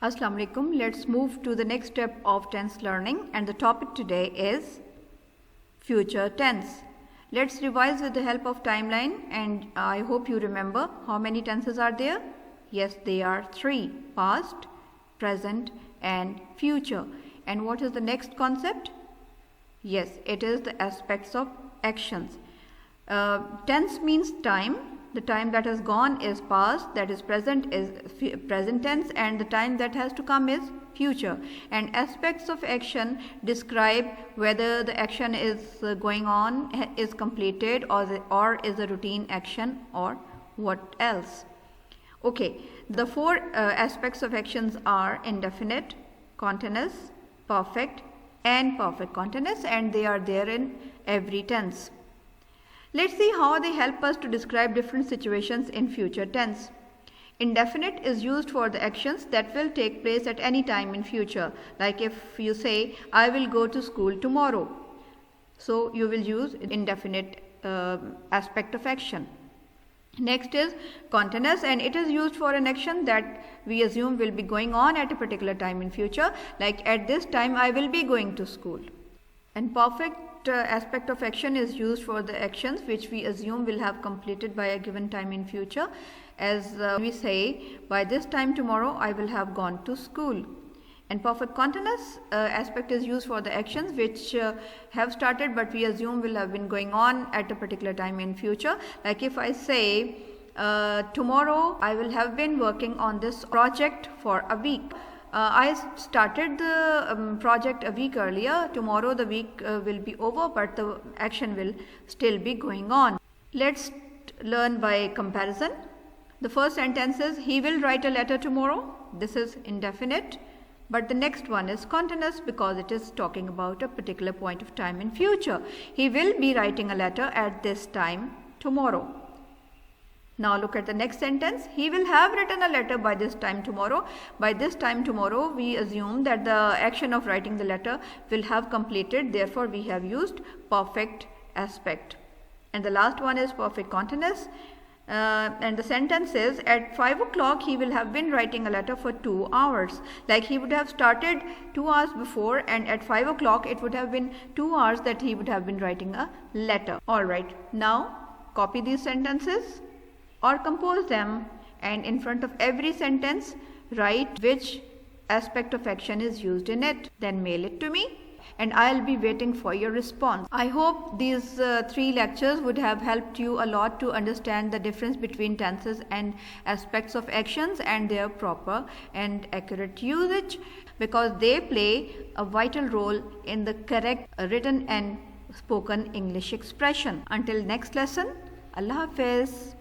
Assalamu alaikum. Let's move to the next step of tense learning, and the topic today is future tense. Let's revise with the help of timeline, and I hope you remember how many tenses are there. Yes, they are 3: past, present and future. And what is the next concept? Yes, it is the aspects of actions. Tense means time. The time that has gone is past, that is present is present tense, and the time that has to come is future. And aspects of action describe whether the action is going on, is completed, or is a routine action, or what else. Okay, the four aspects of actions are indefinite, continuous, perfect and perfect continuous, and they are there in every tense. Let's see how they help us to describe different situations in future tense. Indefinite is used for the actions that will take place at any time in future. Like if you say, I will go to school tomorrow. So you will use indefinite aspect of action. Next is continuous, and it is used for an action that we assume will be going on at a particular time in future. Like at this time I will be going to school. And perfect aspect of action is used for the actions which we assume will have completed by a given time in future, as we say, by this time tomorrow I will have gone to school. And perfect continuous aspect is used for the actions which have started but we assume will have been going on at a particular time in future. Like if I say, tomorrow I will have been working on this project for a week. I started the project a week earlier. Tomorrow the week will be over, but the action will still be going on. Let's learn by comparison. The first sentence is, he will write a letter tomorrow. This is indefinite, but the next one is continuous because it is talking about a particular point of time in future. He will be writing a letter at this time tomorrow. Now look at the next sentence. He will have written a letter by this time tomorrow. By this time tomorrow, we assume that the action of writing the letter will have completed. Therefore, we have used perfect aspect. And the last one is perfect continuous. And the sentence is, at 5 o'clock, he will have been writing a letter for 2 hours. Like he would have started 2 hours before, and at 5 o'clock, it would have been 2 hours that he would have been writing a letter. Alright, now copy these sentences or compose them, and in front of every sentence write which aspect of action is used in it. Then mail it to me and I'll be waiting for your response. I hope these 3 lectures would have helped you a lot to understand the difference between tenses and aspects of actions and their proper and accurate usage, because they play a vital role in the correct written and spoken English expression. Until next lesson, Allah Hafiz.